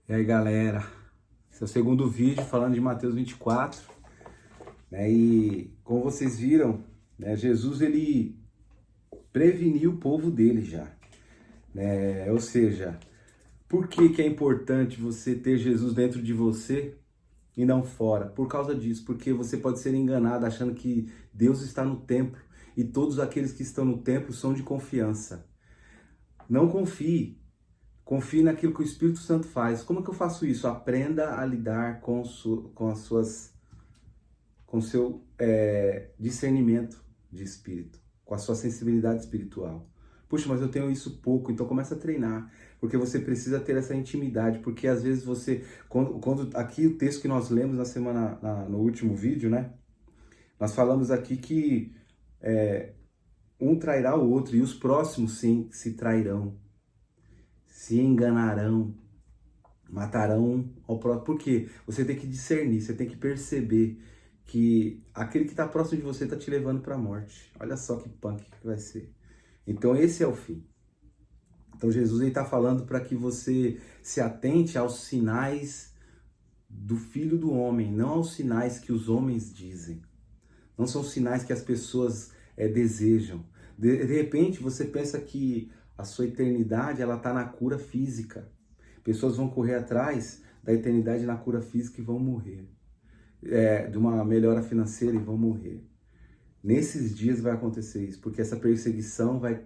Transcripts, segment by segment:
E aí, galera, esse é o segundo vídeo falando de Mateus 24, né? E como vocês viram, né, Jesus ele preveniu o povo dele já, né? Ou seja, por que que é importante você ter Jesus dentro de você e não fora? Por causa disso, porque você pode ser enganado achando que Deus está no templo e todos aqueles que estão no templo são de confiança. Não confie. Confie naquilo que o Espírito Santo faz. Como é que eu faço isso? Aprenda a lidar com as suas, com o seu discernimento de espírito, com a sua sensibilidade espiritual. Puxa, mas eu tenho isso pouco, então começa a treinar, porque você precisa ter essa intimidade, porque às vezes você, quando aqui o texto que nós lemos na semana, no último vídeo, né? Nós falamos aqui que um trairá o outro e os próximos sim se trairão, se enganarão, matarão ao próximo. Por quê? Você tem que discernir, você tem que perceber que aquele que está próximo de você está te levando para a morte. Olha só que punk que vai ser. Então esse é o fim. Então Jesus está falando para que você se atente aos sinais do Filho do Homem, não aos sinais que os homens dizem. Não são sinais que as pessoas desejam. De repente você pensa que a sua eternidade ela está na cura física. Pessoas vão correr atrás da eternidade na cura física e vão morrer. De uma melhora financeira e vão morrer. Nesses dias vai acontecer isso, porque essa perseguição vai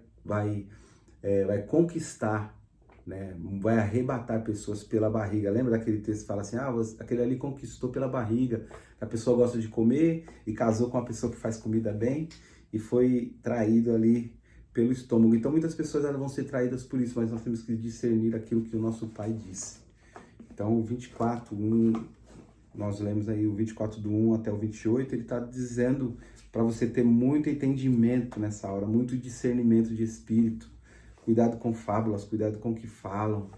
conquistar, né? Vai arrebatar pessoas pela barriga. Lembra daquele texto que fala assim, aquele ali conquistou pela barriga. A pessoa gosta de comer e casou com uma pessoa que faz comida bem e foi traído ali pelo estômago. Então muitas pessoas elas vão ser traídas por isso, mas nós temos que discernir aquilo que o nosso Pai disse. Então o 24, nós lemos aí o 24 do 1 até o 28, ele está dizendo para você ter muito entendimento nessa hora, muito discernimento de espírito. Cuidado com fábulas, cuidado com o que falam.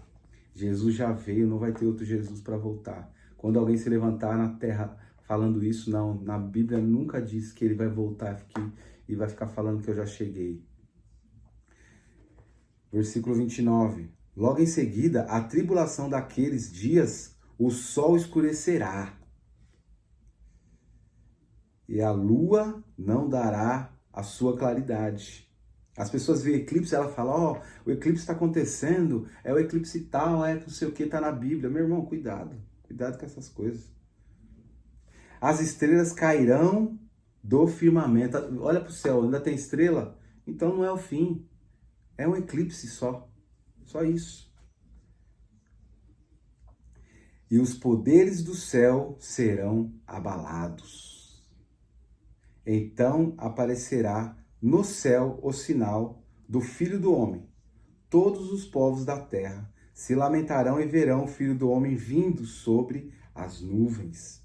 Jesus já veio, não vai ter outro Jesus para voltar. Quando alguém se levantar na terra falando isso, não, na Bíblia nunca diz que ele vai voltar aqui e vai ficar falando que eu já cheguei. Versículo 29. Logo em seguida, a tribulação daqueles dias, o sol escurecerá e a lua não dará a sua claridade. As pessoas veem eclipse, ela fala, o eclipse está acontecendo, é o eclipse tal, não sei o que, está na Bíblia. Meu irmão, cuidado com essas coisas. As estrelas cairão do firmamento. Olha para o céu, ainda tem estrela? Então não é o fim, é um eclipse só isso. E os poderes do céu serão abalados. Então aparecerá no céu o sinal do Filho do Homem. Todos os povos da terra se lamentarão e verão o Filho do Homem vindo sobre as nuvens.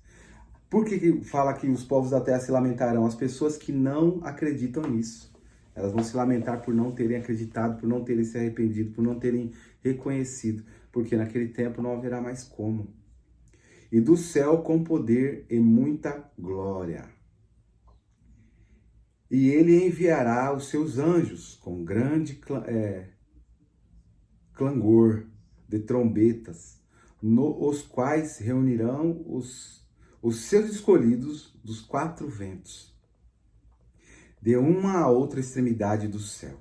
Por que fala que os povos da terra se lamentarão? As pessoas que não acreditam nisso. Elas vão se lamentar por não terem acreditado, por não terem se arrependido, por não terem reconhecido. Porque naquele tempo não haverá mais como. E do céu com poder e muita glória. E ele enviará os seus anjos com grande clangor de trombetas, os quais reunirão os seus escolhidos dos quatro ventos, de uma a outra extremidade do céu.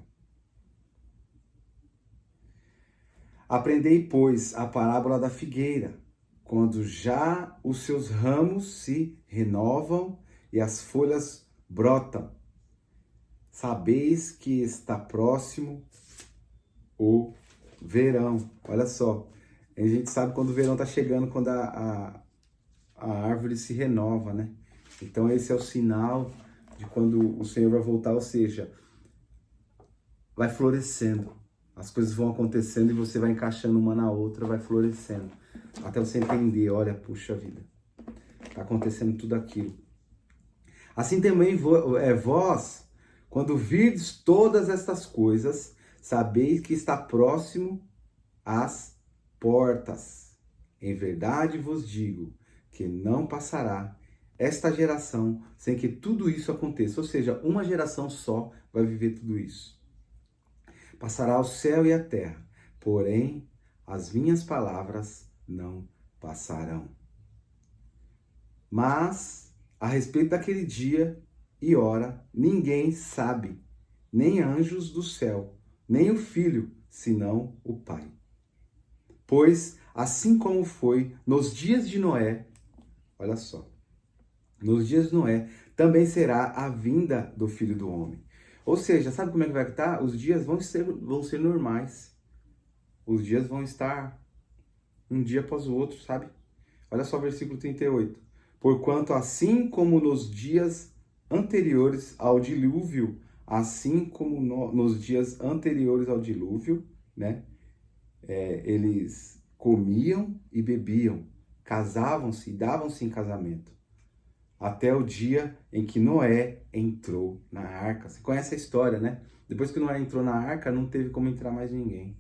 Aprendei, pois, a parábola da figueira, quando já os seus ramos se renovam e as folhas brotam. Sabeis que está próximo o verão. Olha só, a gente sabe quando o verão está chegando, quando a árvore se renova, né? Então esse é o sinal de quando o Senhor vai voltar, ou seja, vai florescendo. As coisas vão acontecendo e você vai encaixando uma na outra, vai florescendo. Até você entender, olha, puxa vida, está acontecendo tudo aquilo. Assim também vós, quando virdes todas estas coisas, sabeis que está próximo às portas. Em verdade vos digo que não passará esta geração sem que tudo isso aconteça. Ou seja, uma geração só vai viver tudo isso. Passará o céu e a terra, porém as minhas palavras não passarão. Mas, a respeito daquele dia e hora, ninguém sabe, nem anjos do céu, nem o Filho, senão o Pai. Pois, assim como foi nos dias de Noé, olha só, nos dias de Noé, também será a vinda do Filho do Homem. Ou seja, sabe como é que vai estar? Os dias vão ser normais. Os dias vão estar um dia após o outro, sabe? Olha só o versículo 38. Porquanto assim como nos dias anteriores ao dilúvio, assim como nos dias anteriores ao dilúvio, né? Eles comiam e bebiam, casavam-se e davam-se em casamento, até o dia em que Noé entrou na arca. Você conhece a história, né? Depois que Noé entrou na arca, não teve como entrar mais ninguém.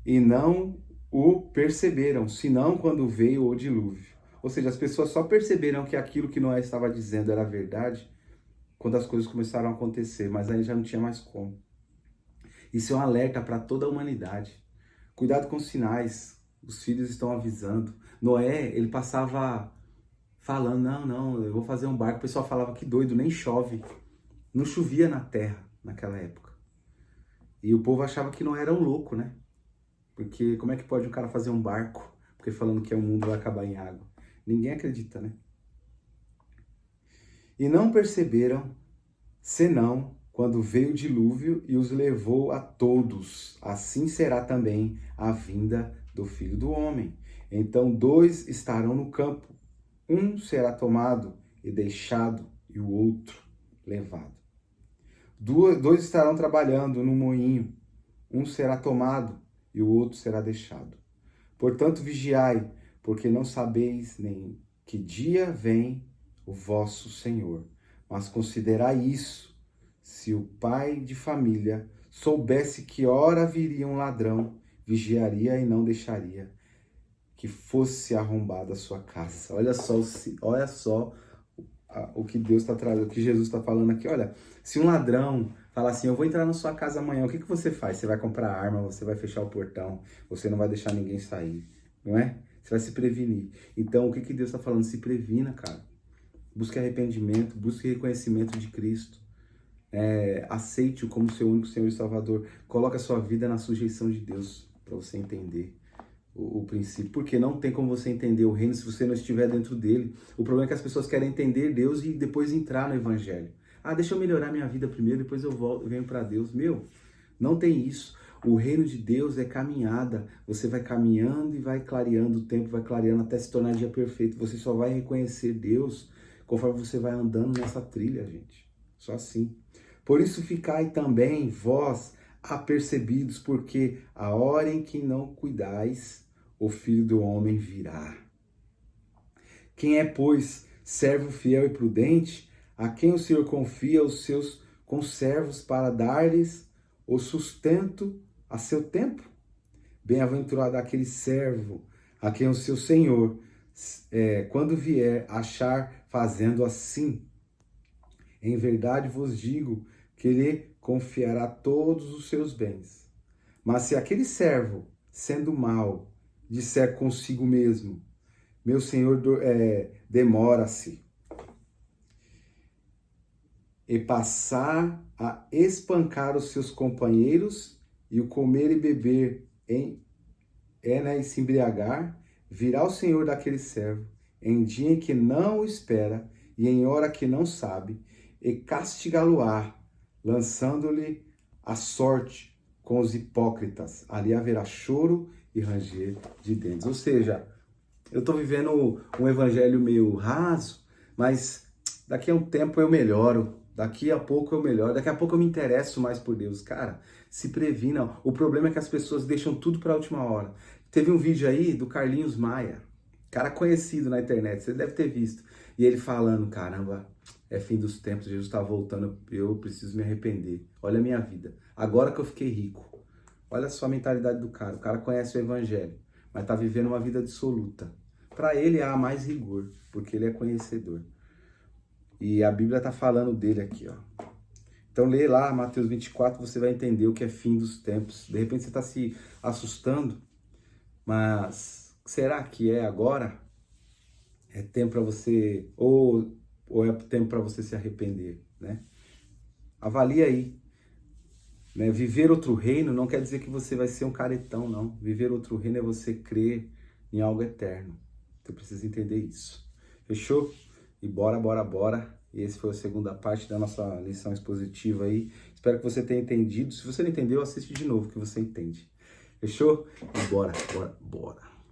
E não o perceberam, senão quando veio o dilúvio. Ou seja, as pessoas só perceberam que aquilo que Noé estava dizendo era verdade quando as coisas começaram a acontecer, mas aí já não tinha mais como. Isso é um alerta para toda a humanidade. Cuidado com os sinais, os filhos estão avisando. Noé, ele passava falando, não, eu vou fazer um barco. O pessoal falava, que doido, nem chove. Não chovia na terra naquela época. E o povo achava que Noé era um louco, né? Porque como é que pode um cara fazer um barco? Porque falando que o mundo vai acabar em água. Ninguém acredita, né? E não perceberam, senão quando veio o dilúvio e os levou a todos. Assim será também a vinda do Filho do Homem. Então 2 estarão no campo, um será tomado e deixado, e o outro levado. 2 estarão trabalhando no moinho, um será tomado e o outro será deixado. Portanto, vigiai, porque não sabeis nem que dia vem o vosso Senhor. Mas considerai isso: se o pai de família soubesse que hora viria um ladrão, vigiaria e não deixaria que fosse arrombada a sua casa. Olha só o que Deus está trazendo, o que Jesus está falando aqui. Olha, se um ladrão falar assim, eu vou entrar na sua casa amanhã, o que você faz? Você vai comprar arma, você vai fechar o portão, você não vai deixar ninguém sair, não é? Você vai se prevenir. Então, o que Deus está falando? Se previna, cara. Busque arrependimento, busque reconhecimento de Cristo. Aceite-o como seu único Senhor e Salvador. Coloque a sua vida na sujeição de Deus, para você entender o princípio. Porque não tem como você entender o reino se você não estiver dentro dele. O problema é que as pessoas querem entender Deus e depois entrar no Evangelho. Deixa eu melhorar minha vida primeiro, depois eu venho para Deus. Não tem isso. O reino de Deus é caminhada. Você vai caminhando e vai clareando o tempo, vai clareando até se tornar dia perfeito. Você só vai reconhecer Deus conforme você vai andando nessa trilha, gente. Só assim. Por isso ficai também vós apercebidos, porque a hora em que não cuidais, o Filho do Homem virá. Quem é, pois, servo fiel e prudente, a quem o Senhor confia os seus conservos para dar-lhes o sustento a seu tempo? Bem-aventurado aquele servo a quem o seu Senhor, quando vier, achar fazendo assim. Em verdade vos digo que ele confiará todos os seus bens. Mas se aquele servo, sendo mau, disser consigo mesmo, meu senhor demora-se, e passar a espancar os seus companheiros, e o comer e beber e se embriagar, virá o senhor daquele servo, em dia em que não o espera, e em hora que não sabe, e castigá-lo-á, lançando-lhe a sorte com os hipócritas. Ali haverá choro e ranger de dentes. Ou seja, eu estou vivendo um evangelho meio raso, mas daqui a um tempo eu melhoro, daqui a pouco eu melhoro, daqui a pouco eu me interesso mais por Deus. Cara, se previna. O problema é que as pessoas deixam tudo para a última hora. Teve um vídeo aí do Carlinhos Maia, cara conhecido na internet, você deve ter visto. E ele falando, caramba, é fim dos tempos, Jesus está voltando, eu preciso me arrepender. Olha a minha vida, agora que eu fiquei rico. Olha só a mentalidade do cara. O cara conhece o evangelho, mas está vivendo uma vida dissoluta. Para ele há mais rigor, porque ele é conhecedor. E a Bíblia está falando dele aqui, ó. Então lê lá Mateus 24, você vai entender o que é fim dos tempos. De repente você está se assustando, Mas será que é agora? É tempo para você, ou é tempo para você se arrepender, né? Avalia aí, né? Viver outro reino não quer dizer que você vai ser um caretão, não. Viver outro reino é você crer em algo eterno. Você precisa entender isso. Fechou? E bora, bora, bora. E esse foi a segunda parte da nossa lição expositiva aí. Espero que você tenha entendido. Se você não entendeu, assiste de novo que você entende. Fechou? E bora, bora, bora.